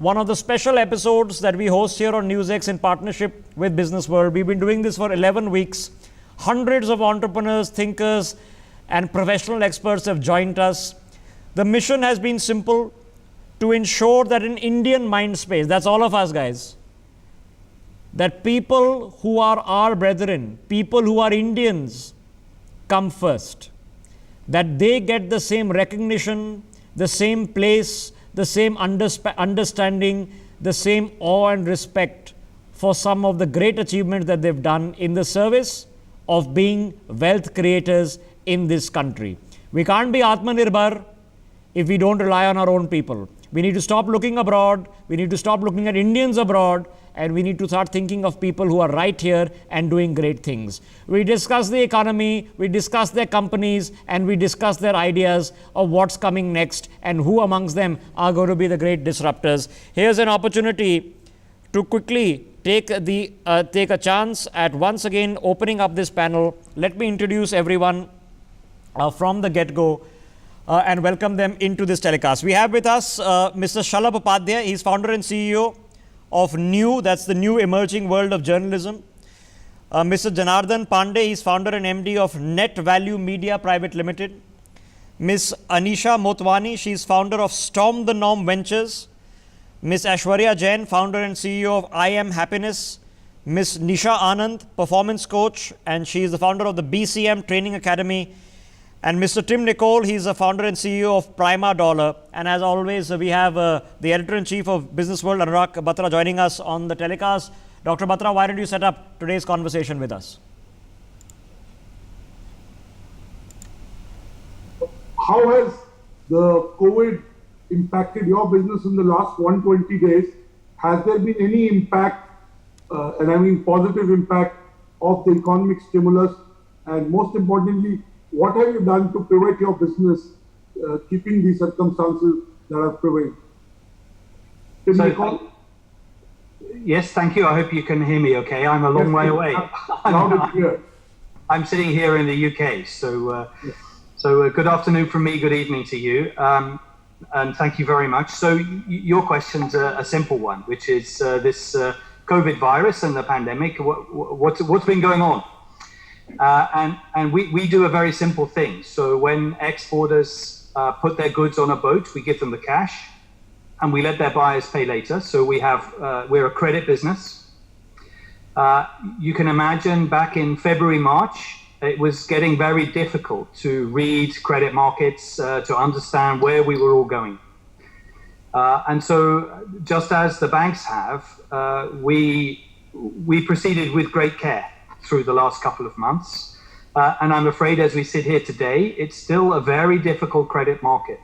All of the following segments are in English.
one of the special episodes that we host here on NEWSX in partnership with Business World. We've been doing this for 11 weeks. Hundreds of entrepreneurs, thinkers, and professional experts have joined us. The mission has been simple: to ensure that in Indian mind space, that's all of us guys, that people who are our brethren, people who are Indians, come first. That they get the same recognition, the same place, the same understanding, the same awe and respect for some of the great achievements that they've done in the service of being wealth creators in this country. We can't be Atmanirbhar if we don't rely on our own people. We need to stop looking abroad, we need to stop looking at Indians abroad, and we need to start thinking of people who are right here and doing great things. We discuss the economy, we discuss their companies, and we discuss their ideas of what's coming next and who amongst them are going to be the great disruptors. Here's an opportunity to quickly take a chance at once again opening up this panel. Let me introduce everyone from the get-go and welcome them into this telecast. We have with us Mr. Shalabh Upadhyay. He's founder and CEO of NEW, that's the New Emerging World of Journalism. Mr. Janardhan Pandey, he's founder and MD of Net Value Media Private Limited. Ms. Anisha Motwani, she's founder of Storm the Norm Ventures. Ms. Aishwarya Jain, founder and CEO of I Am Happiness. Ms. Nisha Anand, performance coach, and she is the founder of the BCM Training Academy. And Mr. Tim Nicol, he's the founder and CEO of Prima Dollar. And as always, we have the editor-in-chief of Business World, Anurag Batra, joining us on the telecast. Dr. Batra, why don't you set up today's conversation with us? How has the COVID impacted your business in the last 120 days? Has there been any impact, and I mean positive impact, of the economic stimulus? And most importantly, what have you done to pivot your business, keeping the circumstances that have prevailed? Yes, thank you. I hope you can hear me okay. I'm a long way away. I'm sitting here in the UK. So good afternoon from me, good evening to you. And thank you very much. So your question's a simple one, which is this COVID virus and the pandemic. What's been going on? And we do a very simple thing. So when exporters put their goods on a boat, we give them the cash and we let their buyers pay later. So we're a credit business. You can imagine back in February, March, it was getting very difficult to read credit markets, to understand where we were all going. And so just as the banks have, we proceeded with great care through the last couple of months. And I'm afraid as we sit here today, it's still a very difficult credit market.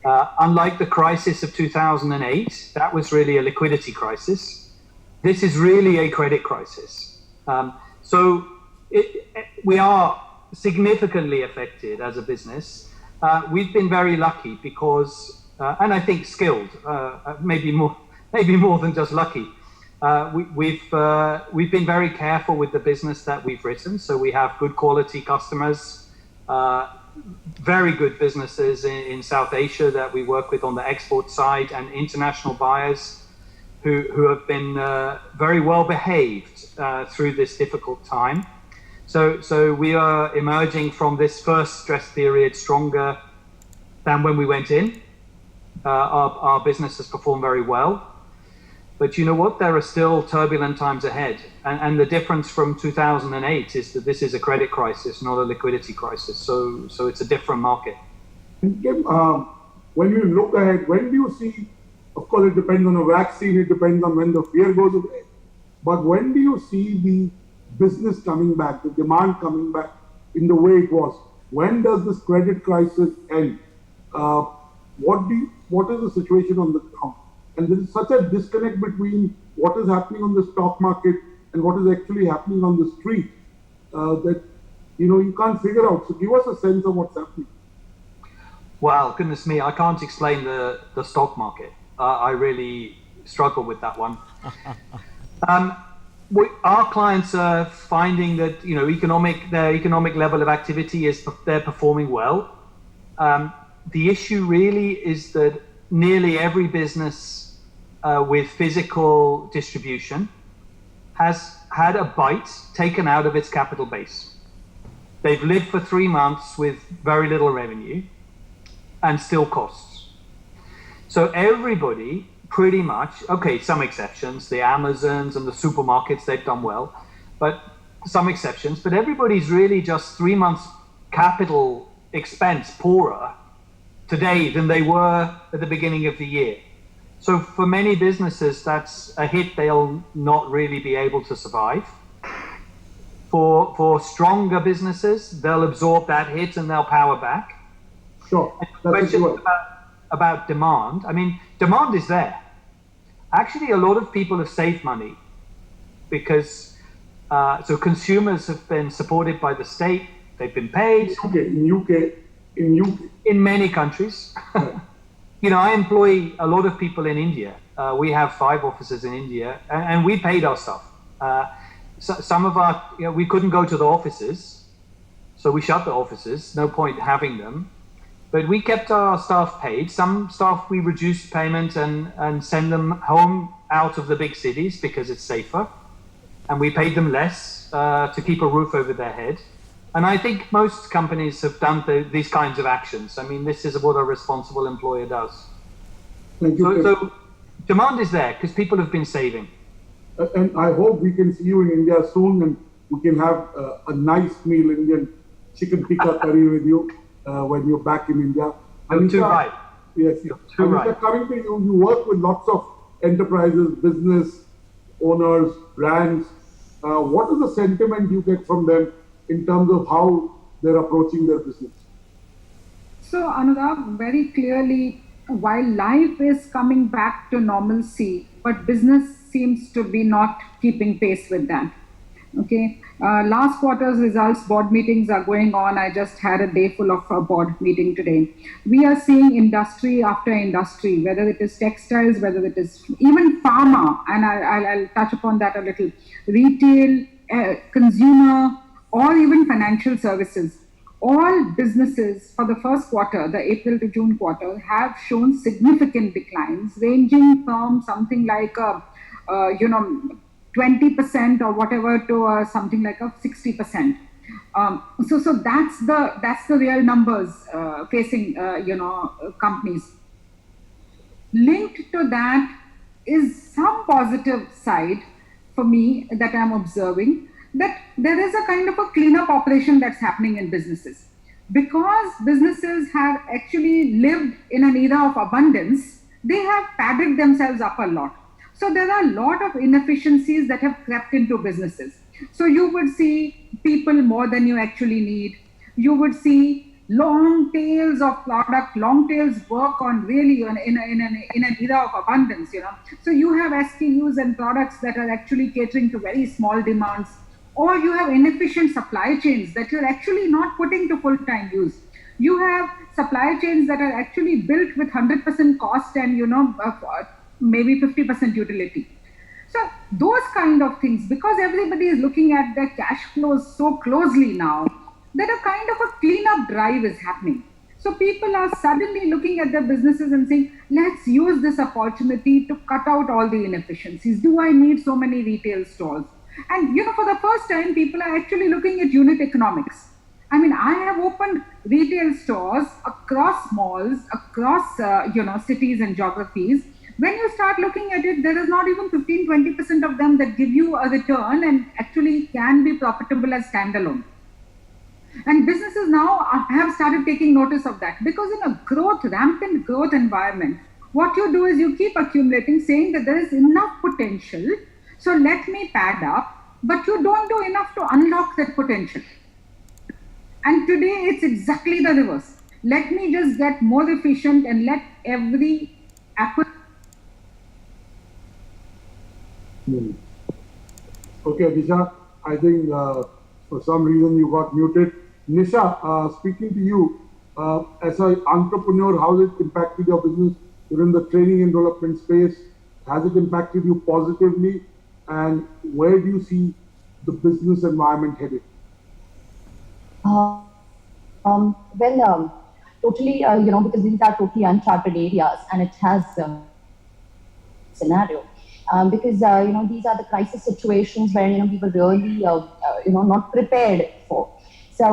Unlike the crisis of 2008, that was really a liquidity crisis. This is really a credit crisis. We are significantly affected as a business. We've been very lucky because, and I think skilled, maybe more than just lucky. We've been very careful with the business that we've written. So we have good quality customers, very good businesses in South Asia that we work with on the export side, and international buyers who have been very well behaved through this difficult time. So we are emerging from this first stress period stronger than when we went in. Our business has performed very well. But you know what? There are still turbulent times ahead. And the difference from 2008 is that this is a credit crisis, not a liquidity crisis. So it's a different market. And Kim, when you look ahead, when do you see, of course, it depends on a vaccine, it depends on when the fear goes away. But when do you see the business coming back, the demand coming back in the way it was? When does this credit crisis end? What is the situation on the ground? And there is such a disconnect between what is happening on the stock market and what is actually happening on the street that you can't figure out. So give us a sense of what's happening. Well, goodness me, I can't explain the stock market. I really struggle with that one. Our clients are finding that their economic level of activity they're performing well. The issue really is that nearly every business with physical distribution has had a bite taken out of its capital base. They've lived for 3 months with very little revenue and still costs. So everybody pretty much, okay, some exceptions, the Amazons and the supermarkets, they've done well, but some exceptions, but everybody's really just 3 months capital expense poorer today than they were at the beginning of the year. So for many businesses, that's a hit they'll not really be able to survive. For stronger businesses, they'll absorb that hit and they'll power back. Sure. Question about demand. I mean, demand is there. Actually, a lot of people have saved money because so consumers have been supported by the state. They've been paid. In many countries. You know, I employ a lot of people in India. We have 5 offices in India, and we paid our staff. So some of our, you know, we couldn't go to the offices, so we shut the offices. No point having them. But we kept our staff paid. Some staff we reduced payment and send them home out of the big cities because it's safer. And we paid them less to keep a roof over their head. And I think most companies have done these kinds of actions. I mean, this is what a responsible employer does. Thank you. So demand is there because people have been saving. And I hope we can see you in India soon and we can have a nice meal, Indian chicken tikka curry with you when you're back in India. You're too right. Yes, you're too right. Coming to you, you work with lots of enterprises, business owners, brands. What is the sentiment you get from them in terms of how they're approaching their business? So, Anurag, very clearly, while life is coming back to normalcy, but business seems to be not keeping pace with that. Okay, last quarter's results, board meetings are going on. I just had a day full of a board meeting today. We are seeing industry after industry, whether it is textiles, whether it is even pharma, and I'll touch upon that a little, retail, consumer, or even financial services. All businesses for the first quarter, the April to June quarter, have shown significant declines, ranging from something like 20% or whatever to something like a 60%. So that's the real numbers facing companies. Linked to that is some positive side for me that I'm observing, that there is a kind of a cleanup operation that's happening in businesses. Because businesses have actually lived in an era of abundance, they have padded themselves up a lot. So there are a lot of inefficiencies that have crept into businesses. So you would see people more than you actually need. You would see long tails of product, long tails work on really in an era of abundance, you know. So you have SKUs and products that are actually catering to very small demands. Or you have inefficient supply chains that you're actually not putting to full-time use. You have supply chains that are actually built with 100% cost and, maybe 50% utility. So those kind of things, because everybody is looking at their cash flows so closely now, that a kind of a cleanup drive is happening. So people are suddenly looking at their businesses and saying, let's use this opportunity to cut out all the inefficiencies. Do I need so many retail stores? And, for the first time, people are actually looking at unit economics. I mean, I have opened retail stores across malls, across, cities and geographies. When you start looking at it, there is not even 15-20% of them that give you a return and actually can be profitable as standalone. And businesses now have started taking notice of that, because in a rampant growth environment, what you do is you keep accumulating, saying that there is enough potential, so let me pad up, but you don't do enough to unlock that potential. And today it's exactly the reverse. Let me just get more efficient and let every Okay, Disha, I think for some reason you got muted. Nisha, speaking to you, as an entrepreneur, how has it impacted your business? You're in the training and development space. Has it impacted you positively? And where do you see the business environment headed? Totally, because these are totally uncharted areas, and it has scenario. Because these are the crisis situations where we were really not prepared for. So,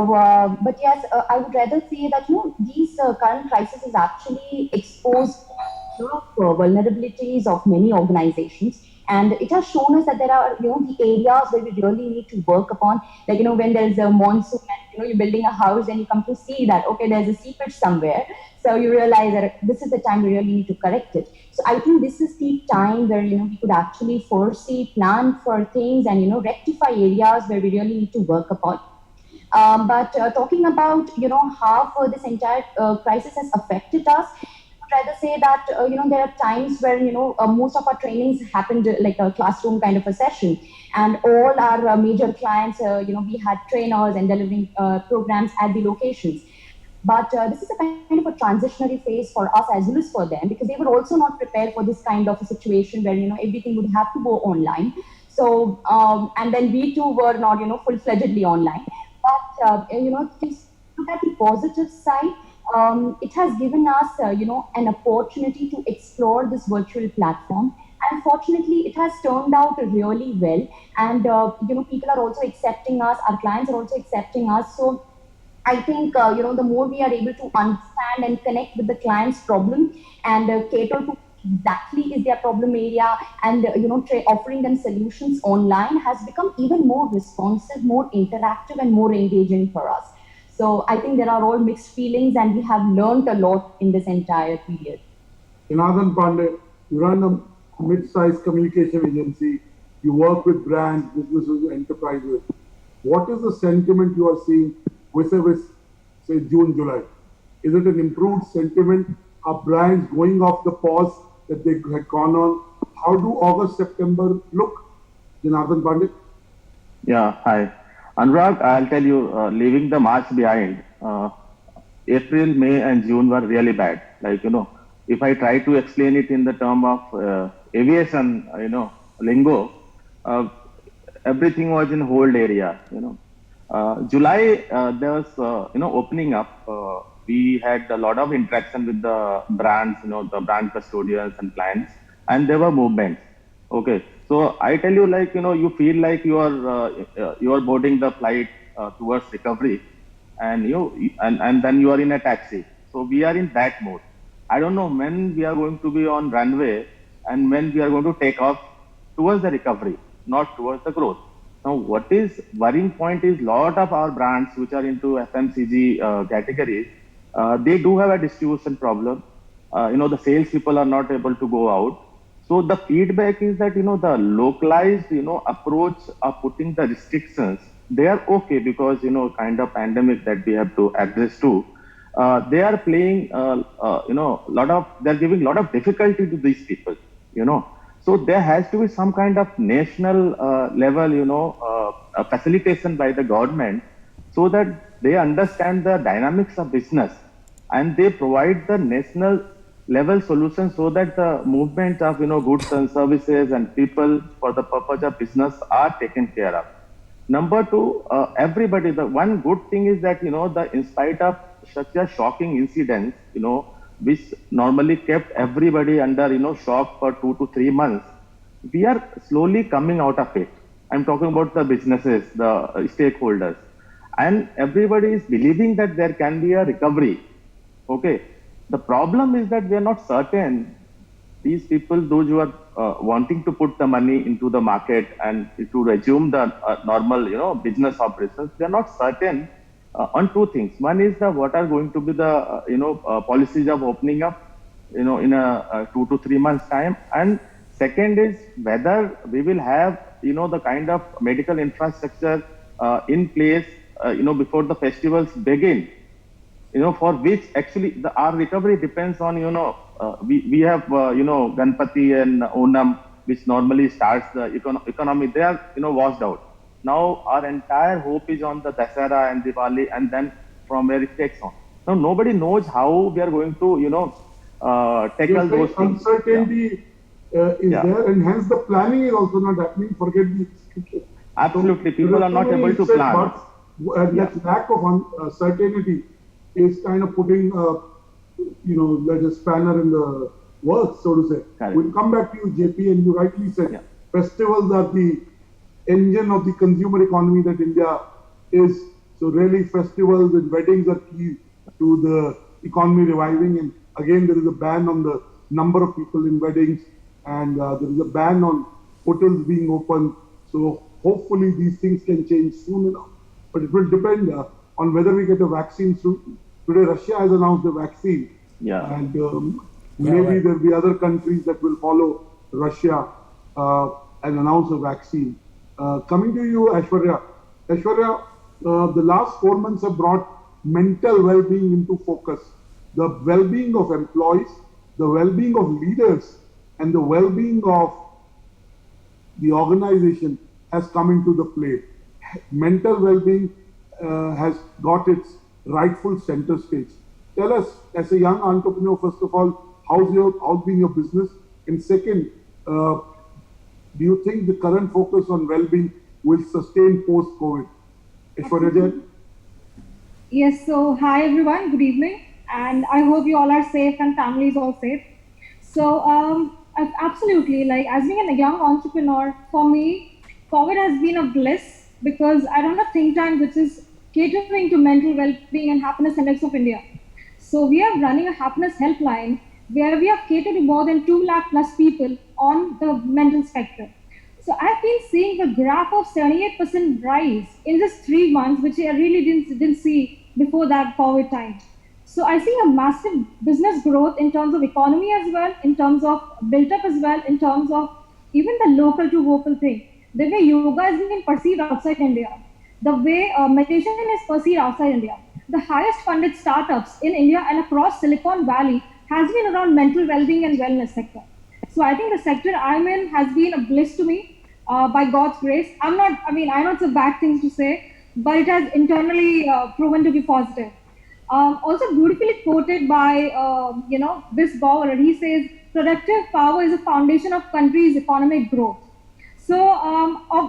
but yes, I would rather say that these current crises has actually exposed a lot of vulnerabilities of many organizations, and it has shown us that there are the areas where we really need to work upon. Like when there is a monsoon and you're building a house and you come to see that okay, there's a seepage somewhere, so you realize that this is the time we really need to correct it. So I think this is the time where we could actually foresee, plan for things, and rectify areas where we really need to work upon. But talking about how this entire crisis has affected us, I'd rather say that there are times where most of our trainings happened like a classroom kind of a session, and all our major clients, we had trainers and delivering programs at the locations. But this is a kind of a transitionary phase for us as well as for them, because they were also not prepared for this kind of a situation where everything would have to go online. So and then we too were not full-fledgedly online. But to look at the positive side, it has given us an opportunity to explore this virtual platform. And fortunately, it has turned out really well. And people are also accepting us. Our clients are also accepting us. So I think the more we are able to understand and connect with the client's problem and cater to exactly is their problem area, and offering them solutions online has become even more responsive, more interactive, and more engaging for us. So I think there are all mixed feelings, and we have learned a lot in this entire period. Janardhan Pandey, you run a mid-sized communication agency. You work with brands, businesses, enterprises. What is the sentiment you are seeing with, say, June, July? Is it an improved sentiment? Are brands going off the pause that they had gone on? How do August, September look? Janardhan Pandey? Yeah, hi. Anurag, I'll tell you, leaving the March behind, April, May, and June were really bad. Like, if I try to explain it in the term of aviation, lingo, everything was in hold area, July, there was, opening up. We had a lot of interaction with the brands, the brand custodians and clients, and there were movements. Okay, so I tell you, like, you feel like you are boarding the flight towards recovery, and and then you are in a taxi. So we are in that mode. I don't know when we are going to be on runway and when we are going to take off towards the recovery, not towards the growth. Now, what is worrying point is lot of our brands which are into FMCG categories, they do have a distribution problem. The sales people are not able to go out. So the feedback is that, the localized, approach of putting the restrictions, they are okay because, kind of pandemic that we have to address to. They are playing, they're giving a lot of difficulty to these people, So there has to be some kind of national level, facilitation by the government so that they understand the dynamics of business and they provide the national level solutions so that the movement of goods and services and people for the purpose of business are taken care of. Number two, everybody. The one good thing is that in spite of such a shocking incident, which normally kept everybody under shock for 2 to 3 months, we are slowly coming out of it. I'm talking about the businesses, the stakeholders, and everybody is believing that there can be a recovery. Okay. The problem is that we are not certain. These people, those who are wanting to put the money into the market and to resume the normal, business operations, they are not certain on two things. One is what are going to be the, policies of opening up, in a 2 to 3 months time. And second is whether we will have, the kind of medical infrastructure in place, before the festivals begin. For which actually our recovery depends on, we have, Ganpati and Onam, which normally starts the economy. They are, washed out. Now our entire hope is on the Dasara and Diwali, and then from where it takes on. Now nobody knows how we are going to, tackle those things. Uncertainty is there, and hence the planning is also not happening. Forget the execution. Absolutely, so people are not able to plan. That lack of certainty is kind of putting, like a spanner in the works, so to say. Correct. We'll come back to you, JP, and you rightly said Yeah. festivals are the engine of the consumer economy that India is. So really festivals and weddings are key to the economy reviving. And again, there is a ban on the number of people in weddings, and there is a ban on hotels being open. So hopefully these things can change soon enough. But it will depend on whether we get a vaccine soon. Today, Russia has announced a vaccine. Yeah. And maybe there will be other countries that will follow Russia and announce a vaccine. Coming to you, Aishwarya. Aishwarya, the last 4 months have brought mental well-being into focus. The well-being of employees, the well-being of leaders, and the well-being of the organization has come into the play. Mental well-being has got its rightful center stage. Tell us, as a young entrepreneur, first of all, how's been your business? And second, do you think the current focus on well-being will sustain post-COVID? Aishwarya Jain? Yes, so hi everyone, good evening, and I hope you all are safe and families all safe. So absolutely, like as being a young entrepreneur, for me, COVID has been a bliss because I run a think tank which is catering to mental well-being and happiness index of India. So we are running a happiness helpline where we have catered to more than 2 lakh plus people on the mental spectrum. So I've been seeing the graph of 78% rise in just 3 months, which I really didn't see before that COVID time. So I see a massive business growth in terms of economy as well, in terms of built up as well, in terms of even the local to vocal thing. The way yoga is being perceived outside India, the way meditation is perceived outside India. The highest funded startups in India and across Silicon Valley has been around mental well-being and wellness sector. So I think the sector I'm in has been a bliss to me by God's grace. I know it's a bad thing to say, but it has internally proven to be positive. Also beautifully quoted by, this Bauer, he says, productive power is a foundation of country's economic growth. So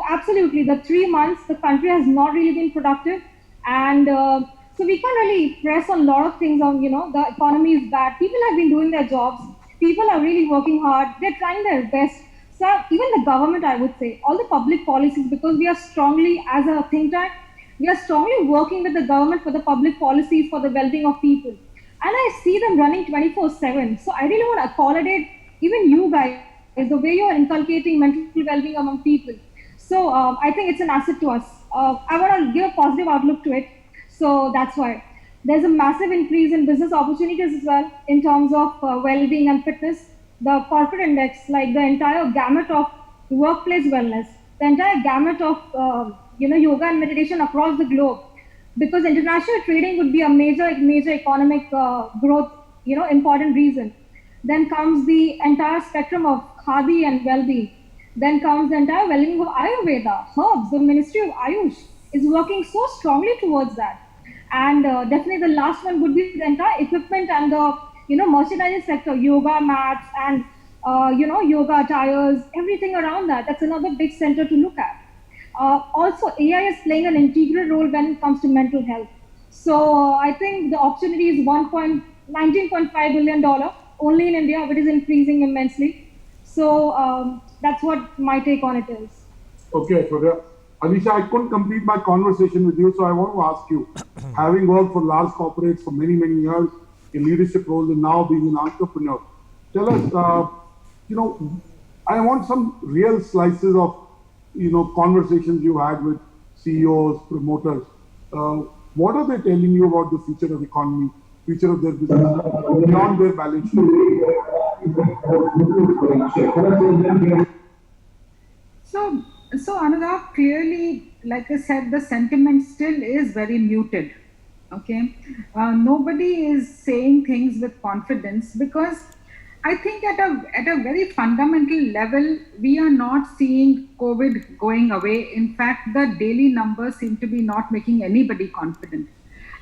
absolutely, the 3 months, the country has not really been productive. And so we can't really press on a lot of things on, the economy is bad. People have been doing their jobs. People are really working hard. They're trying their best. So even the government, I would say, all the public policies, because we are strongly, as a think tank, we are strongly working with the government for the public policies for the well-being of people. And I see them running 24/7. So I really want to accommodate even you guys, the way you are inculcating mental well-being among people. So I think it's an asset to us. I want to give a positive outlook to it. So that's why. There's a massive increase in business opportunities as well in terms of well-being and fitness. The corporate index, like the entire gamut of workplace wellness, the entire gamut of yoga and meditation across the globe, because international trading would be a major economic growth, important reason. Then comes the entire spectrum of khadi and well-being. Then comes the entire well-being of Ayurveda, herbs. The Ministry of Ayush is working so strongly towards that. And definitely the last one would be the entire equipment and the merchandising sector, yoga mats and yoga attires, everything around that. That's another big center to look at. Also, AI is playing an integral role when it comes to mental health. So I think the opportunity is $19.5 billion only in India, but is increasing immensely. So that's what my take on it is. Okay, so Alisha, I couldn't complete my conversation with you, so I want to ask you, having worked for large corporates for many, many years in leadership roles and now being an entrepreneur, tell us, I want some real slices of, conversations you had with CEOs, promoters. What are they telling you about the future of economy, future of their business, beyond their balance sheet? So Anurag, clearly, like I said, the sentiment still is very muted. Okay, nobody is saying things with confidence because I think at a very fundamental level, we are not seeing COVID going away. In fact, the daily numbers seem to be not making anybody confident.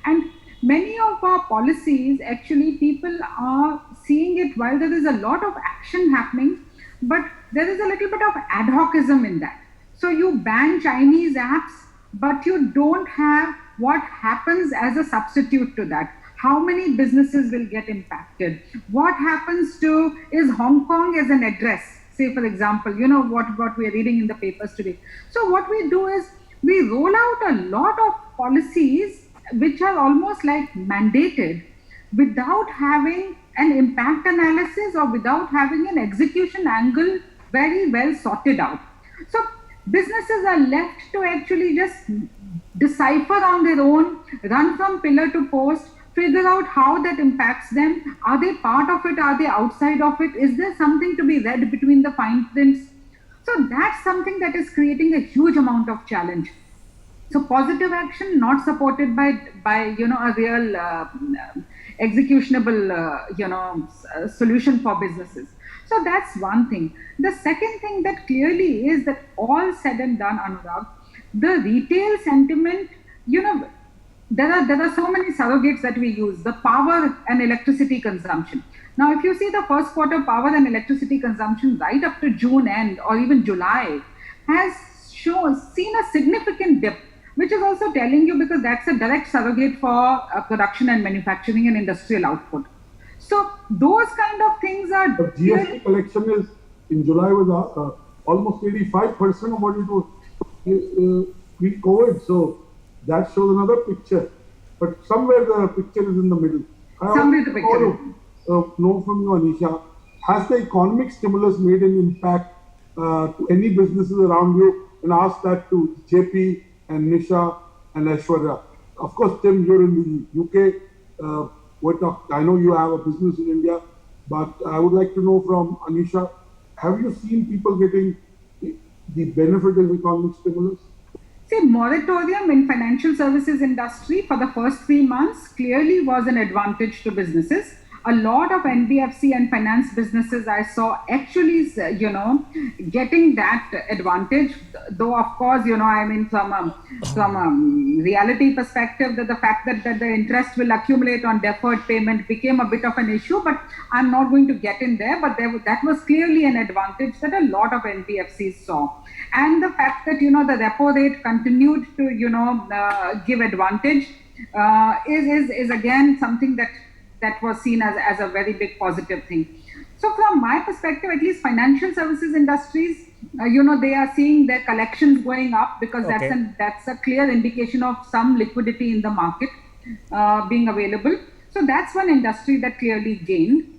And many of our policies, actually, people are seeing it while there is a lot of action happening, but there is a little bit of ad hocism in that. So you ban Chinese apps, but you don't have what happens as a substitute to that. how many businesses will get impacted? What happens to, is Hong Kong as an address? Say, for example, you know, what we are reading in the papers today. So what we do is we roll out a lot of policies which are almost like mandated without having an impact analysis or without having an execution angle very well sorted out. So businesses are left to actually just decipher on their own, run from pillar to post, figure out how that impacts them. Are they part of it? Are they outside of it? Is there something to be read between the fine prints? So that's something that is creating a huge amount of challenge. So positive action not supported by you know, a real executionable you know, solution for businesses. So that's one thing. The second thing that clearly is that all said and done, Anurag, the retail sentiment, you know, there are so many surrogates that we use, the power and electricity consumption. Now, if you see the first quarter power and electricity consumption right up to June end or even July has seen a significant dip, which is also telling you, because that's a direct surrogate for production and manufacturing and industrial output. So those kind of things are... The GST collection is, in July, was almost 85% of what it was pre-COVID. So that shows another picture. But somewhere the picture is in the middle. Somewhere the picture is. Know from you, Anisha, has the economic stimulus made an impact to any businesses around you? And ask that to JP and Nisha and Aishwarya. Of course, Tim, you're in the UK. I know you have a business in India, but I would like to know from Anisha, have you seen people getting the benefit of economic stimulus? See, moratorium in financial services industry for the first 3 months clearly was an advantage to businesses. A lot of NBFC and finance businesses I saw actually, you know, getting that advantage. Though, of course, you know, I mean, from a reality perspective, that the fact that the interest will accumulate on deferred payment became a bit of an issue, but I'm not going to get in there. But that was clearly an advantage that a lot of NBFCs saw. And the fact that, you know, the repo rate continued to, you know, give advantage is again something that was seen as a very big positive thing. So from my perspective, at least financial services industries, you know, they are seeing their collections going up because that's a clear indication of some liquidity in the market being available. So that's one industry that clearly gained.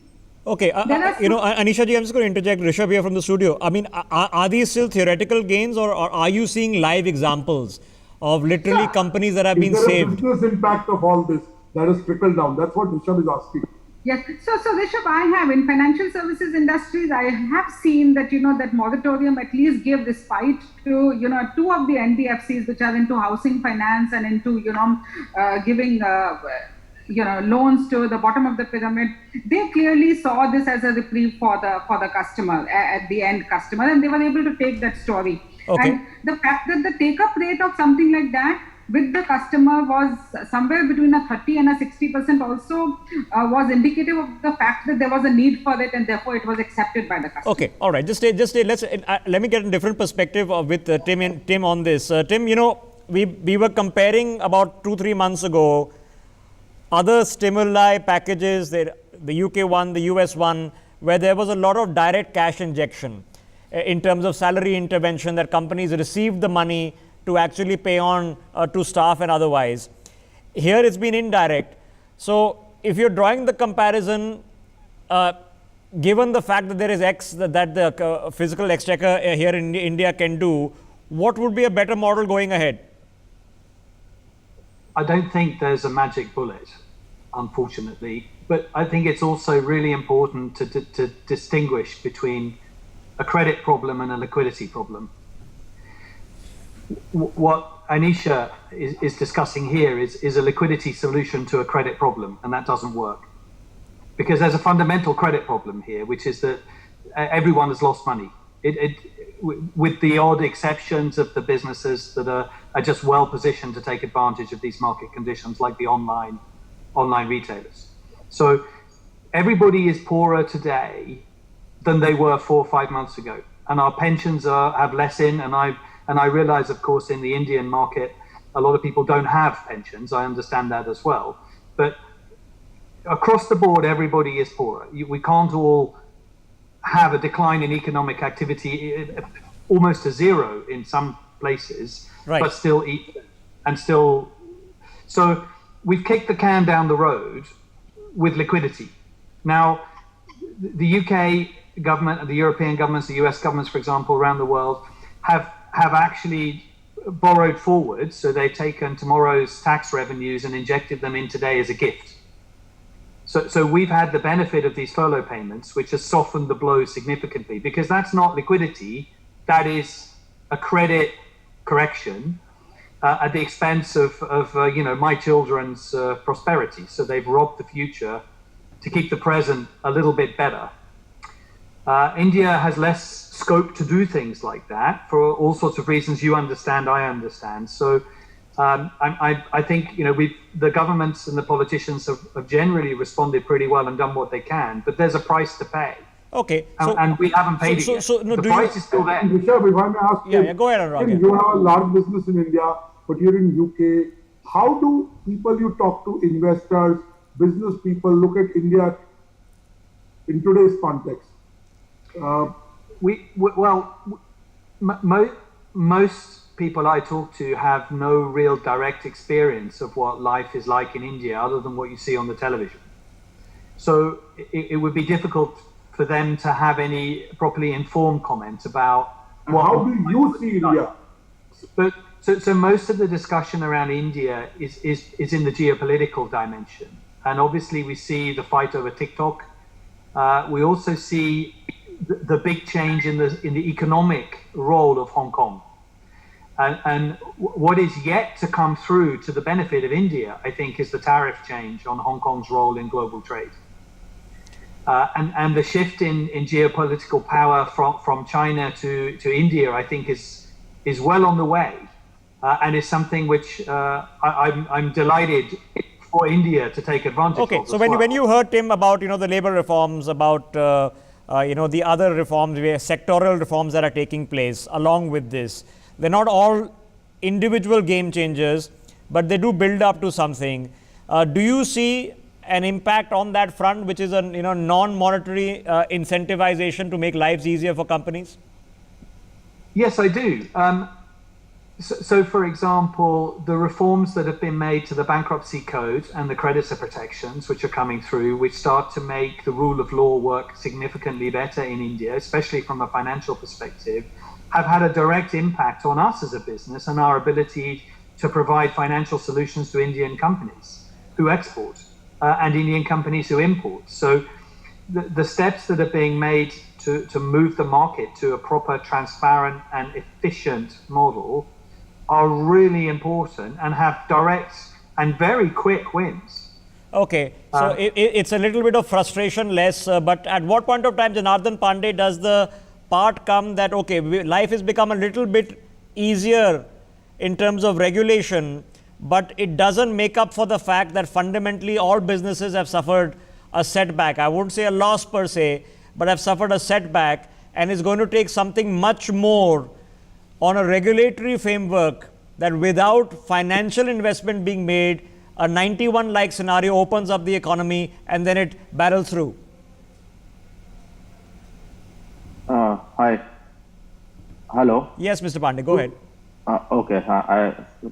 Okay, you know, Anisha ji, I'm just going to interject Rishabh here from the studio. I mean, are these still theoretical gains, or are you seeing live examples of literally companies that have been saved? Is there a business impact of all this that has trickled down? That's what Rishabh is asking. Yes. So Rishabh, I have in financial services industries, I have seen that, you know, that moratorium at least gave respite to, you know, 2 of the NBFCs which are into housing finance and into, you know, giving, you know, loans to the bottom of the pyramid. They clearly saw this as a reprieve for the customer, at the end customer, and they were able to take that story. Okay. And the fact that the take-up rate of something like that with the customer was somewhere between a 30 and a 60% also was indicative of the fact that there was a need for it, and therefore it was accepted by the customer. Okay, all right. Just stay. Let me get a different perspective with Tim on this. Tim, you know, we were comparing about 2-3 months ago other stimuli packages, the UK one, the US one, where there was a lot of direct cash injection in terms of salary intervention, that companies received the money to actually pay on to staff and otherwise. Here it's been indirect. So if you're drawing the comparison, given the fact that there is X that the physical exchequer here in India can do, what would be a better model going ahead? I don't think there's a magic bullet, unfortunately, but I think it's also really important to distinguish between a credit problem and a liquidity problem. What Anisha is discussing here is a liquidity solution to a credit problem, and that doesn't work. Because there's a fundamental credit problem here, which is that everyone has lost money. With the odd exceptions of the businesses that are just well positioned to take advantage of these market conditions, like the online retailers. So everybody is poorer today than they were 4 or 5 months ago, and our pensions have less in. And I realize, of course, in the Indian market, a lot of people don't have pensions. I understand that as well. But across the board, everybody is poorer. We can't all have a decline in economic activity, almost to zero in some places, right, but still eat and still. So we've kicked the can down the road with liquidity. Now, the UK government, the European governments, the US governments, for example, around the world, have actually borrowed forward. So they've taken tomorrow's tax revenues and injected them in today as a gift. So we've had the benefit of these furlough payments, which has softened the blow significantly, because that's not liquidity, that is a credit correction at the expense of my children's prosperity. So they've robbed the future to keep the present a little bit better. India has less scope to do things like that for all sorts of reasons you understand, I understand. So I think the governments and the politicians have generally responded pretty well and done what they can, but there's a price to pay. Okay. And we haven't paid it yet. The price is still there. Rishabh, if I may ask you, go ahead, Anurag. You have a large business in India, but you're in UK. How do people you talk to, investors, business people, look at India in today's context? Most people I talk to have no real direct experience of what life is like in India other than what you see on the television. So it would be difficult for them to have any properly informed comment about how do you see India? But so most of the discussion around India is in the geopolitical dimension. And obviously we see the fight over TikTok. We also see the big change in the economic role of Hong Kong. And what is yet to come through to the benefit of India, I think, is the tariff change on Hong Kong's role in global trade. And the shift in geopolitical power from China to India, I think, is well on the way, and is something which I'm delighted for India to take advantage of. Okay, so when you heard, Tim, about the labor reforms, about the other reforms, sectoral reforms that are taking place along with this, they're not all individual game changers, but they do build up to something. Do you see an impact on that front, which is a non-monetary incentivization to make lives easier for companies? Yes, I do. So, for example, the reforms that have been made to the bankruptcy code and the creditor protections, which are coming through, which start to make the rule of law work significantly better in India, especially from a financial perspective, have had a direct impact on us as a business and our ability to provide financial solutions to Indian companies who export. And Indian companies who import. So the steps that are being made to move the market to a proper, transparent and efficient model are really important and have direct and very quick wins. Okay, so it's a little bit of frustration less, but at what point of time, Janardhan Pandey, does the part come that, okay, life has become a little bit easier in terms of regulation, but it doesn't make up for the fact that fundamentally all businesses have suffered a setback. I wouldn't say a loss per se, but have suffered a setback, and is going to take something much more on a regulatory framework that without financial investment being made, a 91-like scenario opens up the economy and then it barrels through. Hi. Hello. Yes, Mr. Pandey, go ahead. Okay,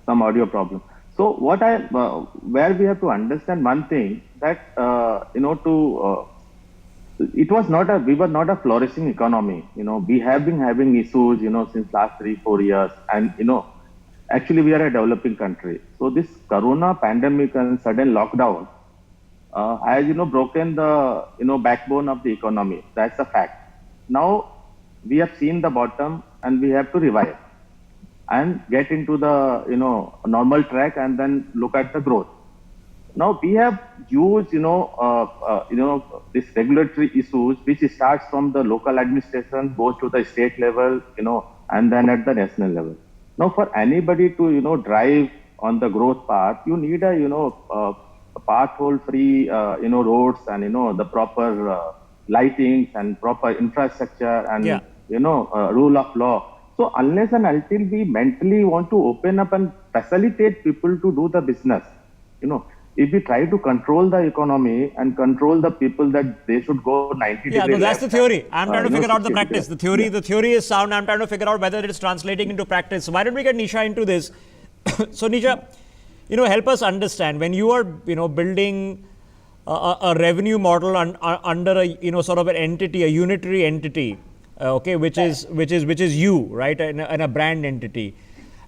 some audio problem. So where we have to understand one thing, that we were not a flourishing economy. We have been having issues, since last 3-4 years, and actually we are a developing country. So this Corona pandemic and sudden lockdown has broken the backbone of the economy. That's a fact. Now we have seen the bottom, and we have to revive and get into the normal track and then look at the growth. Now we have used this regulatory issues, which starts from the local administration, goes to the state level, and then at the national level. Now for anybody to drive on the growth path, you need a pothole free roads and the proper lightings and proper infrastructure and rule of law. So unless and until we mentally want to open up and facilitate people to do the business, if we try to control the economy and control the people that they should go 90 days. Yeah, no, that's the theory. I'm trying to figure out the 60 practice. The theory is sound. I'm trying to figure out whether it's translating into practice. So why don't we get Nisha into this? So Nisha, help us understand when you are, building a revenue model under a, sort of an entity, a unitary entity, okay, which is you, right, in a brand entity.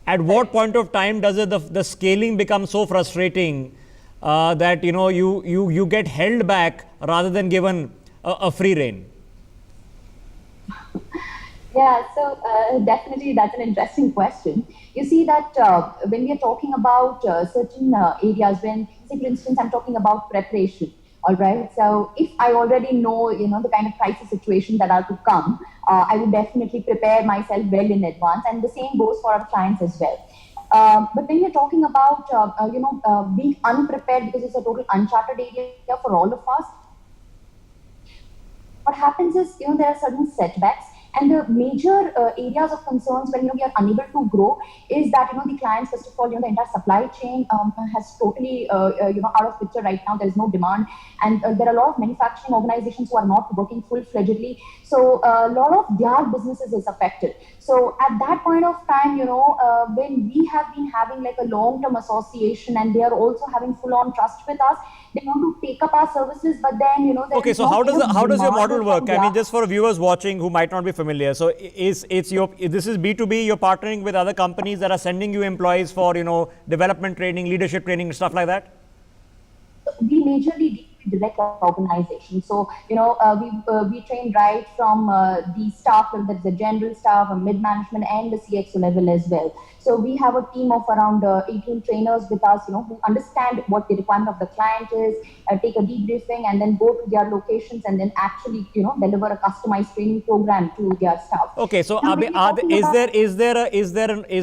At what point of time does the scaling become so frustrating that you get held back rather than given a free rein? Yeah, so definitely that's an interesting question. You see that when we are talking about certain areas, when, say, for instance, I'm talking about preparation, all right? So if I already know, the kind of crisis situation that are to come, I would definitely prepare myself well in advance, and the same goes for our clients as well. But when you're talking about, being unprepared because it's a total uncharted area for all of us, what happens is, there are certain setbacks. And the major areas of concerns when we are unable to grow is that the clients, first of all, the entire supply chain has totally out of picture right now. There is no demand, and there are a lot of manufacturing organizations who are not working full-fledgedly. So a lot of their businesses is affected. So at that point of time, when we have been having like a long-term association and they are also having full-on trust with us, they want to take up our services, but then okay. So how does your model work? I mean, just for viewers watching who might not be familiar. So this is B2B. You're partnering with other companies that are sending you employees for development training, leadership training, stuff like that. We majorly direct organization. So we train right from the staff, whether that's the general staff, or mid management, and the CXO level as well. So we have a team of around 18 trainers with us, who understand what the requirement of the client is, take a debriefing, and then go to their locations and then actually, deliver a customized training program to their staff. Okay, so is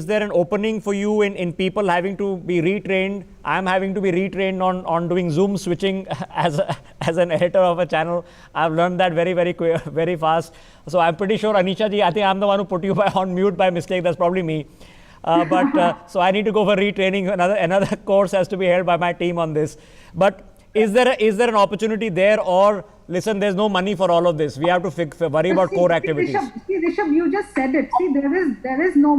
there an opening for you in people having to be retrained? I'm having to be retrained on doing Zoom switching as an editor of a channel. I've learned that very fast. So I'm pretty sure, Anisha ji, I think I'm the one who put you on mute by mistake. That's probably me. So I need to go for retraining. Another course has to be held by my team on this. But is there an opportunity there, or listen, there's no money for all of this? We have to worry about core activities. Rishabh, you just said it. See, there is no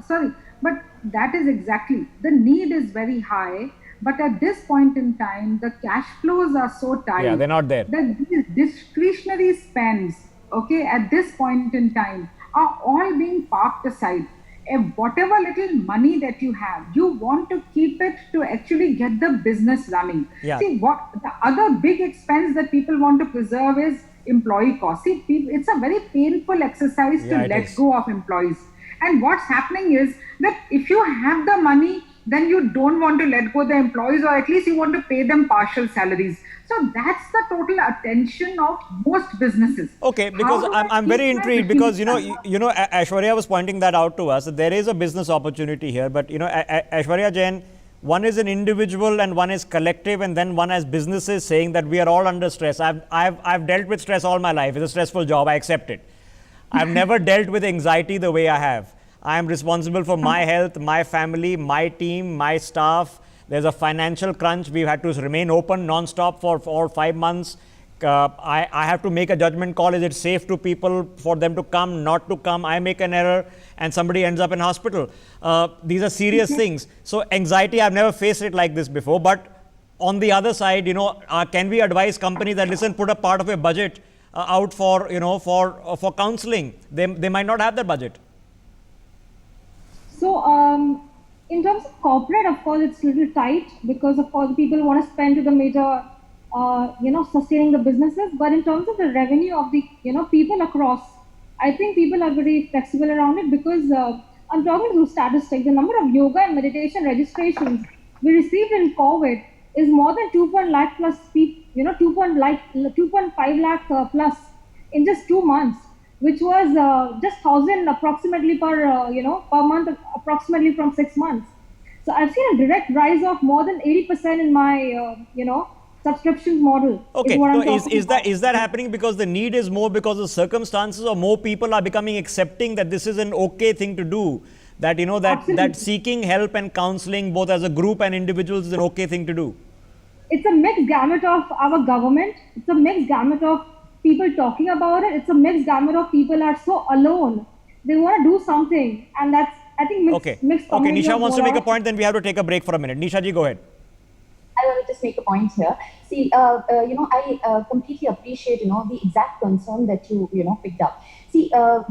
sorry, but that is exactly, the need is very high. But at this point in time, the cash flows are so tight. Yeah, they're not there. That these discretionary spends, okay, at this point in time, are all being parked aside. Whatever little money that you have, you want to keep it to actually get the business running. Yeah. See, what the other big expense that people want to preserve is employee cost. See, it's a very painful exercise to let go of employees. And what's happening is that if you have the money, then you don't want to let go the employees, or at least you want to pay them partial salaries. So that's the total attention of most businesses. Okay, because I'm very intrigued because Aishwarya was pointing that out to us, that there is a business opportunity here. But Aishwarya Jain, one is an individual and one is collective, and then one has businesses saying that we are all under stress. I've dealt with stress all my life. It's a stressful job. I accept it. I've never dealt with anxiety the way I have. I am responsible for my health, my family, my team, my staff. There's a financial crunch. We've had to remain open non-stop for 5 months. I have to make a judgment call. Is it safe to people for them to come, not to come? I make an error and somebody ends up in hospital. These are serious things. So anxiety, I've never faced it like this before. But on the other side, can we advise companies that, listen, put a part of your budget out for counseling? They might not have that budget. So in terms of corporate, of course, it's a little tight because, of course, people want to spend to the major, sustaining the businesses. But in terms of the revenue of the, people across, I think people are very flexible around it because I'm talking through statistics. The number of yoga and meditation registrations we received in COVID is more than 2.5 lakh plus people, 2.5 lakh plus in just 2 months, which was just 1,000 approximately per month, approximately from 6 months. So I've seen a direct rise of more than 80% in my, subscriptions model. Okay, is that happening because the need is more because of circumstances, or more people are becoming accepting that this is an okay thing to do? That, that seeking help and counseling both as a group and individuals is an okay thing to do? it's a mixed gamut of our government. It's a mixed gamut of people talking about it. It's a mixed gamut of people are so alone. They want to do something, and that's, I think, mixed Okay, community Nisha of wants to make a Bharat. point, then we have to take a break for a minute. Nisha ji, go ahead. I want to just make a point here. See, I completely appreciate, the exact concern that you picked up. See,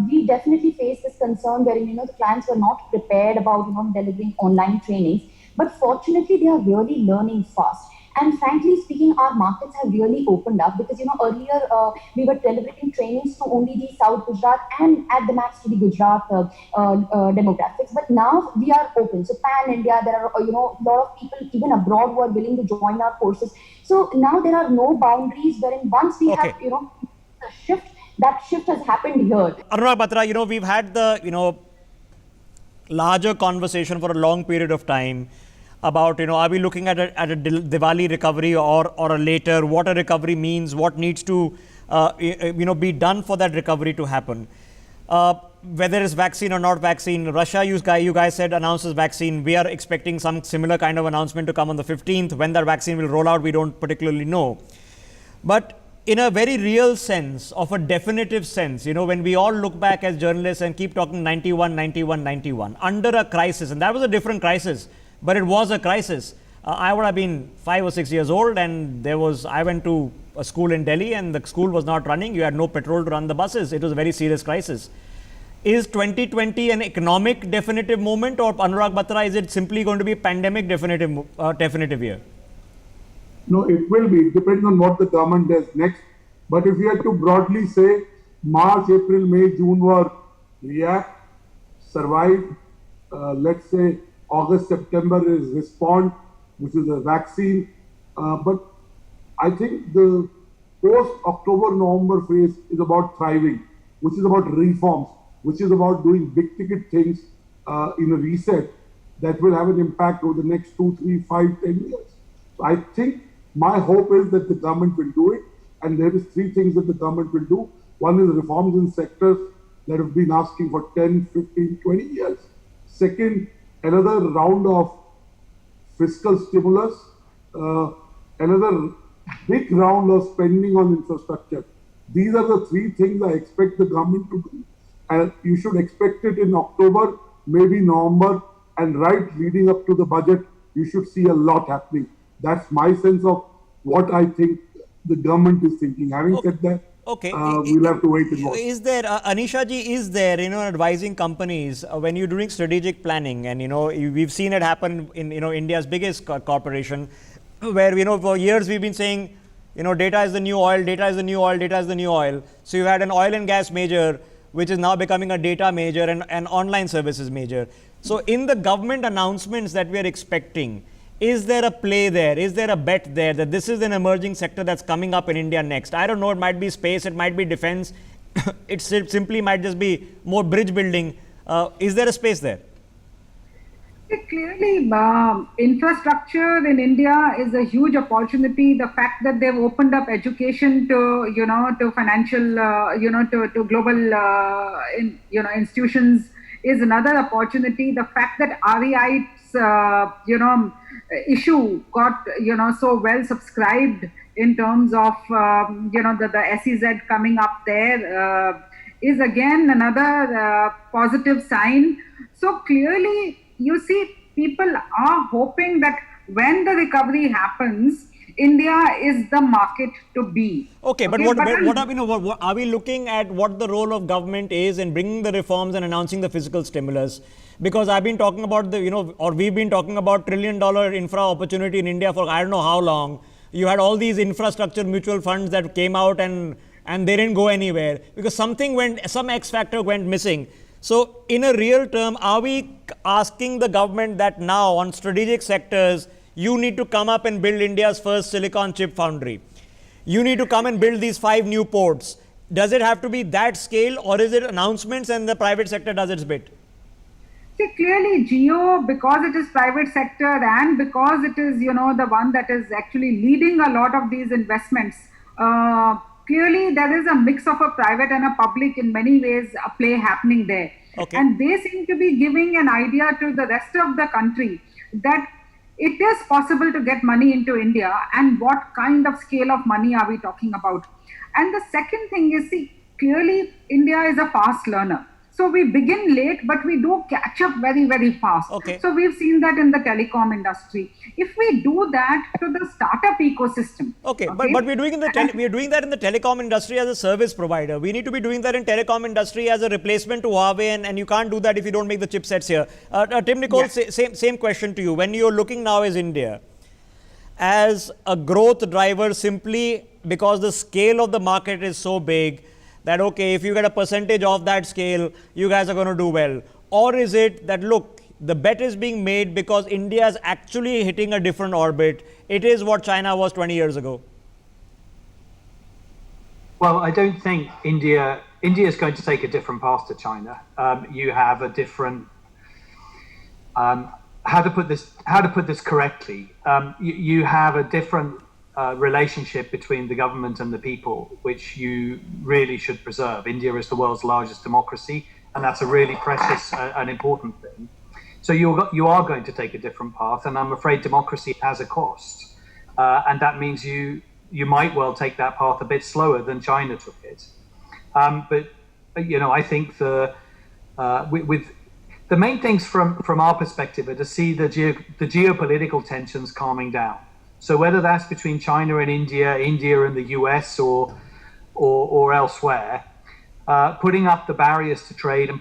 we definitely face this concern wherein, the clients were not prepared about, delivering online trainings. But fortunately, they are really learning fast. And frankly speaking, our markets have really opened up because, earlier we were delivering trainings to only the South Gujarat and at the max to the Gujarat demographics. But now we are open. So pan India, there are, a lot of people even abroad who are willing to join our courses. So now there are no boundaries wherein once we have, the shift, that shift has happened here. Anurag Batra, we've had the, larger conversation for a long period of time about, are we looking at a Diwali recovery or a later, what a recovery means, what needs to, be done for that recovery to happen. Whether it's vaccine or not vaccine, Russia, you guys said announces vaccine. We are expecting some similar kind of announcement to come on the 15th. When that vaccine will roll out, we don't particularly know. But in a very real sense, of a definitive sense, when we all look back as journalists and keep talking 91, 91, 91, under a crisis, and that was a different crisis, but it was a crisis. I would have been 5 or 6 years old, and I went to a school in Delhi and the school was not running. You had no petrol to run the buses. It was a very serious crisis. Is 2020 an economic definitive moment, or Anurag Batra, is it simply going to be a pandemic definitive year? No, it will be. It depends on what the government does next. But if we had to broadly say March, April, May, June were react, survive, let's say August, September is respond, which is a vaccine. But I think the post-October, November phase is about thriving, which is about reforms, which is about doing big ticket things in a reset that will have an impact over the next 2, 3, 5, 10 years. So I think my hope is that the government will do it. And there is 3 things that the government will do. One is reforms in sectors that have been asking for 10, 15, 20 years. Second, another round of fiscal stimulus, another big round of spending on infrastructure. These are the 3 things I expect the government to do. And you should expect it in October, maybe November, and right leading up to the budget, you should see a lot happening. That's my sense of what I think the government is thinking. Having said that, we'll have to wait and watch. Is there, Anisha ji, is there, advising companies when you're doing strategic planning, and, we've seen it happen in, India's biggest corporation, where, for years we've been saying, data is the new oil, data is the new oil, data is the new oil. So you had an oil and gas major, which is now becoming a data major and online services major. So in the government announcements that we are expecting, is there a play there? Is there a bet there that this is an emerging sector that's coming up in India next? I don't know, it might be space, it might be defense, it simply might just be more bridge building. Is there a space there? Clearly, infrastructure in India is a huge opportunity. The fact that they've opened up education to, to financial, to global, institutions is another opportunity. The fact that REI's, issue got, so well subscribed in terms of, the SEZ coming up there is again another positive sign. So clearly, you see, people are hoping that when the recovery happens, India is the market to be. Okay, but what are we looking at what the role of government is in bringing the reforms and announcing the fiscal stimulus? Because I've been talking about we've been talking about $1 trillion infra opportunity in India for I don't know how long. You had all these infrastructure mutual funds that came out and they didn't go anywhere because some X factor went missing. So in a real term, are we asking the government that now on strategic sectors, you need to come up and build India's first silicon chip foundry? You need to come and build these 5 new ports. Does it have to be that scale, or is it announcements and the private sector does its bit? See, clearly Jio, because it is private sector and because it is, the one that is actually leading a lot of these investments, clearly there is a mix of a private and a public, in many ways, a play happening there. Okay. And they seem to be giving an idea to the rest of the country that it is possible to get money into India, and what kind of scale of money are we talking about? And the second thing is, see, clearly India is a fast learner. So we begin late, but we do catch up very, very fast. Okay. So we've seen that in the telecom industry. If we do that to the startup ecosystem. Okay, but we're doing we're doing that in the telecom industry as a service provider. We need to be doing that in telecom industry as a replacement to Huawei, and you can't do that if you don't make the chipsets here. Tim Nicole, same question to you. When you're looking now as India as a growth driver, simply because the scale of the market is so big, that, okay, if you get a percentage of that scale, you guys are going to do well? Or is it that, look, the bet is being made because India is actually hitting a different orbit? It is what China was 20 years ago. Well, I don't think India is going to take a different path to China. You have a different, how to put this correctly. You have a different relationship between the government and the people, which you really should preserve. India is the world's largest democracy, and that's a really precious and important thing. So you are going to take a different path, and I'm afraid democracy has a cost, and that means you might well take that path a bit slower than China took it. But I think with the main things from our perspective are to see the geopolitical tensions calming down. So whether that's between China and India, India and the US, or elsewhere, putting up the barriers to trade and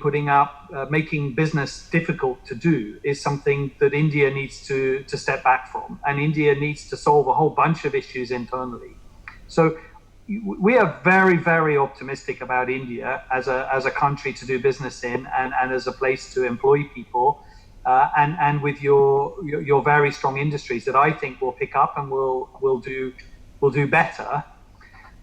making business difficult to do is something that India needs to step back from, and India needs to solve a whole bunch of issues internally. So we are very, very optimistic about India as a country to do business in, and as a place to employ people. And with your very strong industries that I think will pick up and will do better.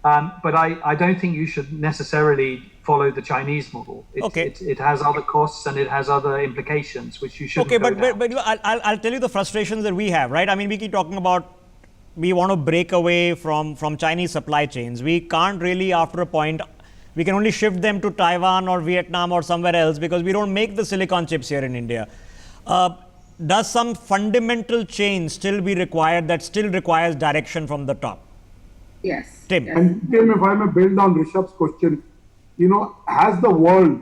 But I don't think you should necessarily follow the Chinese model. It has other costs and it has other implications which you shouldn't. Okay, but I'll tell you the frustrations that we have, right? I mean, we keep talking about we want to break away from Chinese supply chains. We can't really, after a point, we can only shift them to Taiwan or Vietnam or somewhere else because we don't make the silicon chips here in India. Does some fundamental change still be required that still requires direction from the top? Yes. Tim. Yes. And Tim, if I may build on Rishabh's question, has the world,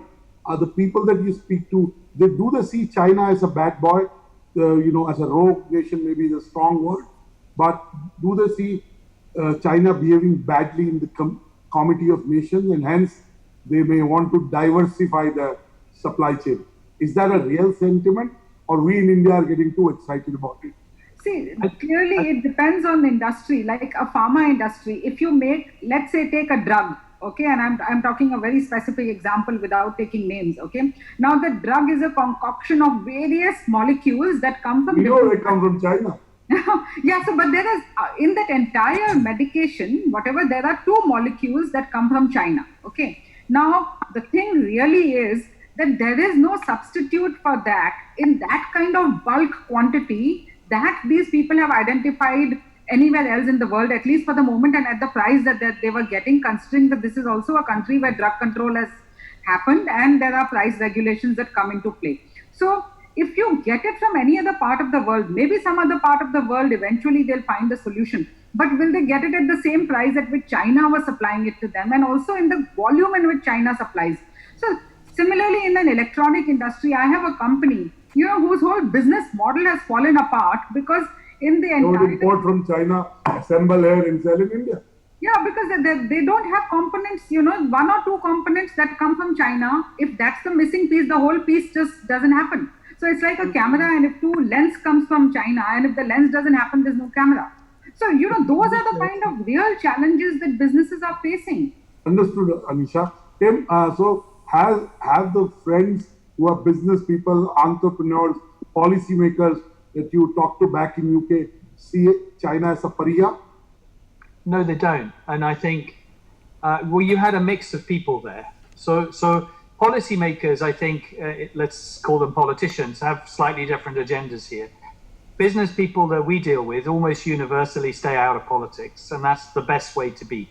the people that you speak to, do they see China as a bad boy, as a rogue nation, maybe is a strong word, but do they see China behaving badly in the Committee of Nations, and hence they may want to diversify the supply chain? Is that a real sentiment, or we in India are getting too excited about it? See, clearly it depends on the industry, like a pharma industry. If you let's say, take a drug, okay, and I'm talking a very specific example without taking names, okay. Now the drug is a concoction of various molecules that come from. They come from China. Yeah, so but there is in that entire medication, whatever, there are 2 molecules that come from China, okay. Now the thing really is that there is no substitute for that in that kind of bulk quantity that these people have identified anywhere else in the world, at least for the moment, and at the price that they were getting, considering that this is also a country where drug control has happened and there are price regulations that come into play. So if you get it from any other part of the world, maybe some other part of the world, eventually they'll find a solution. But will they get it at the same price at which China was supplying it to them, and also in the volume in which China supplies? So similarly, in an electronic industry, I have a company, whose whole business model has fallen apart because in the entire... import from China, assemble here and sell in India. Yeah, because they don't have components, 1 or 2 components that come from China. If that's the missing piece, the whole piece just doesn't happen. So it's like a camera, and if 2 lens comes from China, and if the lens doesn't happen, there's no camera. So, those are the kind of real challenges that businesses are facing. Understood, Anisha. Tim, so have the friends who are business people, entrepreneurs, policymakers that you talk to back in UK see China as a pariah? No, they don't. And I think, you had a mix of people there. So policymakers, I think, let's call them politicians, have slightly different agendas here. Business people that we deal with almost universally stay out of politics, and that's the best way to be.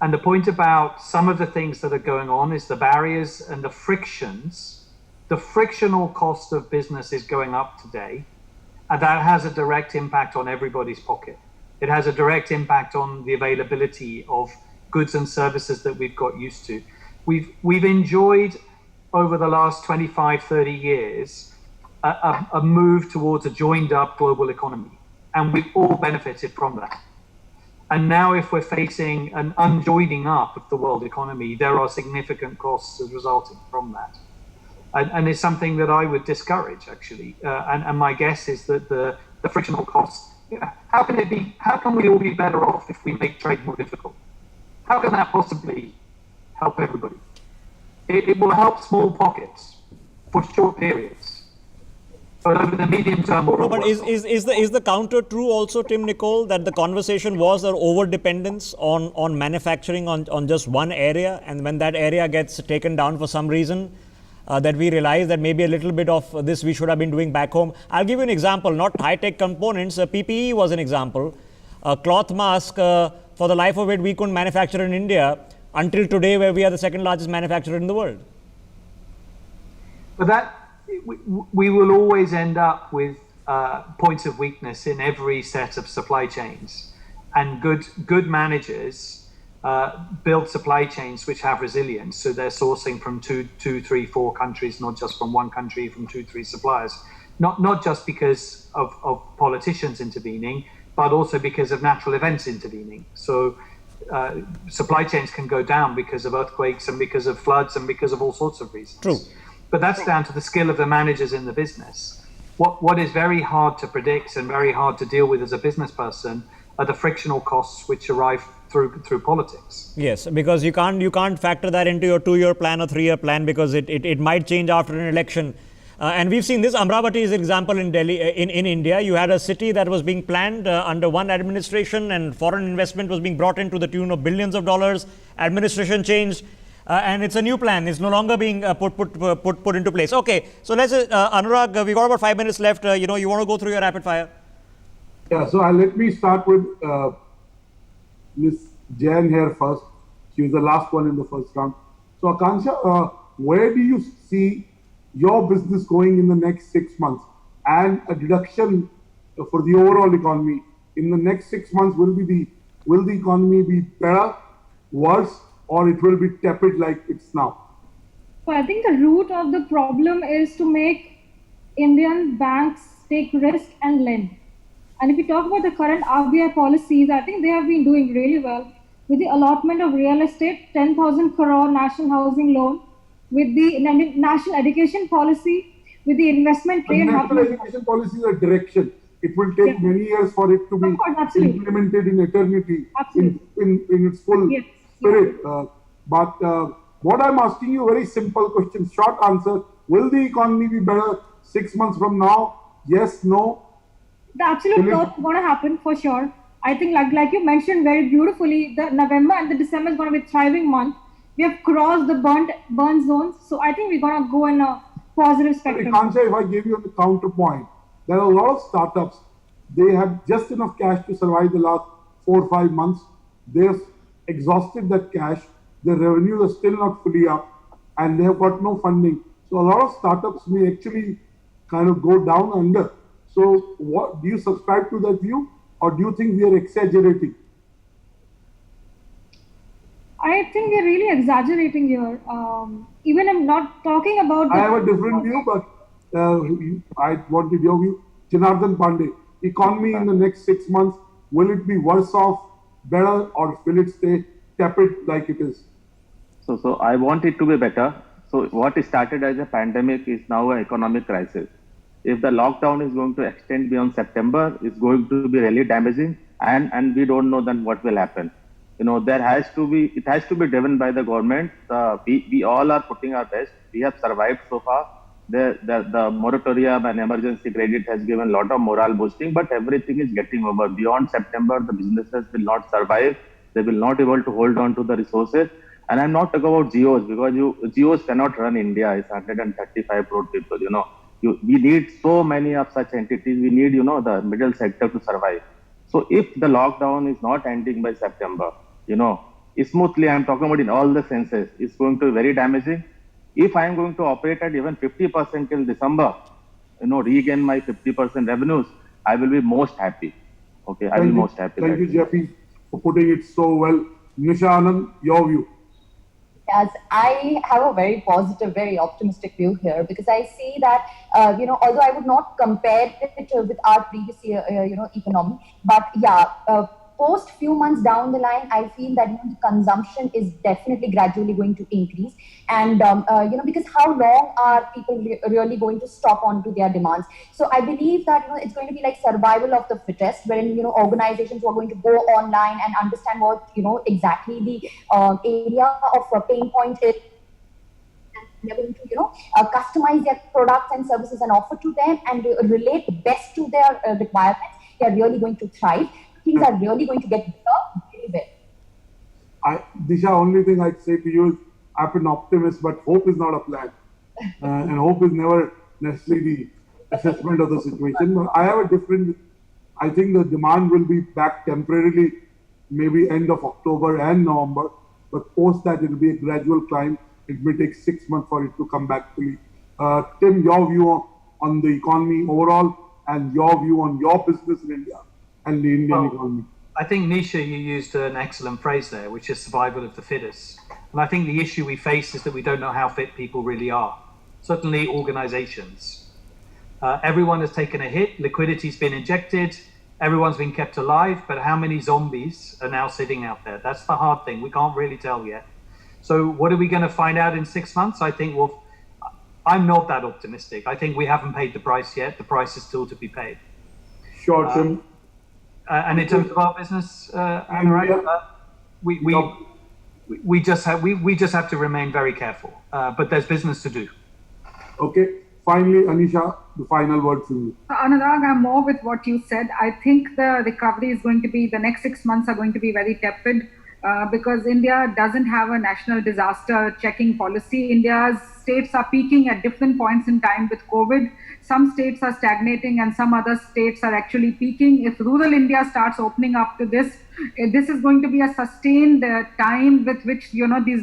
And the point about some of the things that are going on is the barriers and the frictions. The frictional cost of business is going up today. And that has a direct impact on everybody's pocket. It has a direct impact on the availability of goods and services that we've got used to. We've enjoyed over the last 25, 30 years a move towards a joined up global economy. And we've all benefited from that. And now if we're facing an unjoining up of the world economy, there are significant costs resulting from that. And it's something that I would discourage, actually. And my guess is that the frictional costs, how can we all be better off if we make trade more difficult? How can that possibly help everybody? It will help small pockets for short periods. But over the medium term, no, but is the counter true also, Tim Nicole, that the conversation was an over dependence on manufacturing on just one area, and when that area gets taken down for some reason, that we realize that maybe a little bit of this we should have been doing back home. I'll give you an example, not high-tech components. PPE was an example. A cloth mask, for the life of it, we couldn't manufacture in India until today, where we are the second largest manufacturer in the world. But that we will always end up with points of weakness in every set of supply chains, and good managers build supply chains which have resilience, so they're sourcing from two, three, 4 countries, not just from one country, from 2, 3 suppliers. Not just because of politicians intervening, but also because of natural events intervening. So supply chains can go down because of earthquakes and because of floods and because of all sorts of reasons. True. But that's down to the skill of the managers in the business. What is very hard to predict and very hard to deal with as a business person are the frictional costs which arrive through politics. Yes, because you can't factor that into your 2-year plan or 3-year plan, because it might change after an election. And we've seen this. Amravati is an example in Delhi, in India. You had a city that was being planned under one administration, and foreign investment was being brought in to the tune of billions of dollars. Administration changed. And it's a new plan. It's no longer being put into place. Okay, so let's Anurag, we've got about 5 minutes left. You want to go through your rapid fire? Yeah. So let me start with Ms. Jain here first. She was the last one in the first round. So Akansha, where do you see your business going in the next 6 months, and a deduction for the overall economy in the next 6 months? Will the economy be better, worse, or it will be tepid like it's now? So I think the root of the problem is to make Indian banks take risk and lend. And if you talk about the current RBI policies, I think they have been doing really well with the allotment of real estate, 10,000 crore national housing loan, with the national education policy, with the investment trade. National education policy is a direction. It will take many years for it to be implemented in eternity, in its full spirit. But what I'm asking you, very simple question, short answer. Will the economy be better 6 months from now? Yes, no? The absolute growth is going to happen for sure. I think like you mentioned very beautifully, the November and the December is going to be a thriving month. We have crossed the burn zones. So I think we're going to go in a positive spectrum. Akansha, if I give you the counterpoint, there are a lot of startups. They have just enough cash to survive the last 4 or 5 months. They've exhausted that cash. Their revenues are still not fully up, and they have got no funding. So a lot of startups may actually kind of go down under. So what do you subscribe to that view, or do you think we are exaggerating? I think we're really exaggerating here. Even I'm not talking about. I have a different view, but I wanted your view. Janardhan Pandey, economy in the next 6 months, will it be worse off, better, or will it stay tepid like it is? So I want it to be better. So what started as a pandemic is now an economic crisis. If the lockdown is going to extend beyond September, it's going to be really damaging, and we don't know then what will happen. It has to be driven by the government. We all are putting our best. We have survived so far. The moratorium and emergency credit has given a lot of morale boosting, but everything is getting over. Beyond September, the businesses will not survive. They will not be able to hold on to the resources. And I'm not talking about GOs, because GOs cannot run India. It's 135 crore people, we need so many of such entities. We need, the middle sector to survive. So if the lockdown is not ending by September, smoothly, I'm talking about in all the senses, it's going to be very damaging. If I'm going to operate at even 50% till December, regain my 50% revenues, I will be most happy. Okay, I will be most happy. Thank you, Jeffy, for putting it so well. Nisha Anand, your view. Yes, I have a very positive, very optimistic view here because I see that, although I would not compare it with our previous year, economy, but yeah, post few months down the line, I feel that the consumption is definitely gradually going to increase, and because how long are people really going to stop onto their demands? So I believe that it's going to be like survival of the fittest, wherein organizations are going to go online and understand what exactly the area of pain point is. They're going to, customize their products and services and offer to them and relate best to their requirements. They are really going to thrive. Things are really going to get better very well. Disha, only thing I'd say to you is I'm an optimist, but hope is not a plan. And hope is never necessarily the assessment of the situation. But I have a different, I think the demand will be back temporarily, maybe end of October and November. But post that, it will be a gradual climb. It may take 6 months for it to come back fully. Tim, your view on the economy overall and your view on your business in India and the Indian economy. I think, Nisha, you used an excellent phrase there, which is survival of the fittest. And I think the issue we face is that we don't know how fit people really are. Certainly organizations. Everyone has taken a hit, liquidity's been injected, everyone's been kept alive, but how many zombies are now sitting out there? That's the hard thing. We can't really tell yet. So what are we going to find out in 6 months? I think, I'm not that optimistic. I think we haven't paid the price yet. The price is still to be paid. Sure, Tim. And in terms of our business, Anurag, we just have to remain very careful. But there's business to do. Okay. Finally, Anisha, the final word from you. Anurag, I'm more with what you said. I think the recovery is going to be, the next 6 months are going to be very tepid because India doesn't have a national disaster checking policy. India's states are peaking at different points in time with COVID. Some states are stagnating and some other states are actually peaking. If rural India starts opening up to this, this is going to be a sustained time with which, these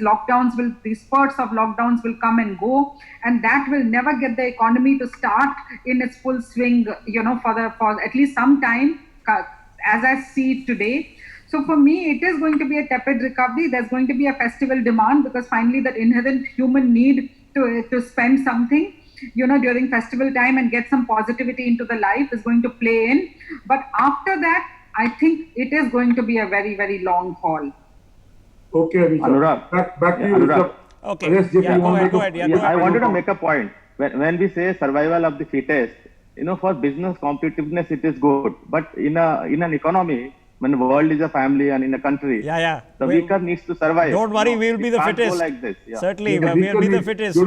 spurts of lockdowns will come and go. And that will never get the economy to start in its full swing, for at least some time, as I see it today. So for me, it is going to be a tepid recovery. There's going to be a festival demand because finally that inherent human need to spend something, during festival time and get some positivity into the life is going to play in. But after that, I think it is going to be a very, very long haul. Okay, Anisha. Anurag. Back to you, Anurag. Okay. Yes, Jeff, go ahead. I wanted to make a point. When we say survival of the fittest, for business competitiveness, it is good. But in an economy, when the world is a family and in a country, the weaker needs to survive. Don't worry, we will be the fittest. Go like this. Yeah. Certainly, we will be the fittest.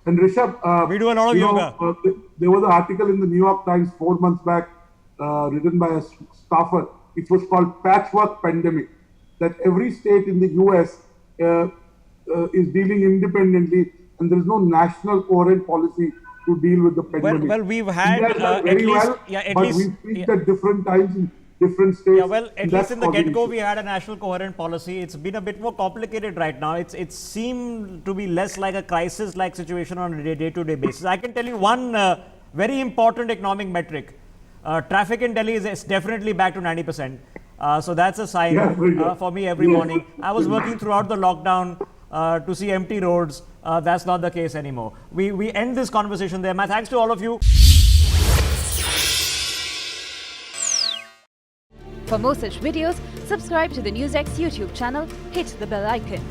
And Rishabh, we do a lot of yoga. There was an article in the New York Times 4 months back, written by a staffer. It was called Patchwork Pandemic. That every state in the US is dealing independently, and there is no national coherent policy to deal with the pandemic. Well, we've had but we peaked at different times in different states. Yeah, well, at least in the get-go, we had a national coherent policy. It's been a bit more complicated right now. It seemed to be less like a crisis-like situation on a day-to-day basis. I can tell you one very important economic metric. Traffic in Delhi is definitely back to 90%. So that's a sign for me every morning. I was working throughout the lockdown to see empty roads. That's not the case anymore. We end this conversation there. My thanks to all of you. For more such videos, subscribe to the NEWSX YouTube channel, hit the bell icon.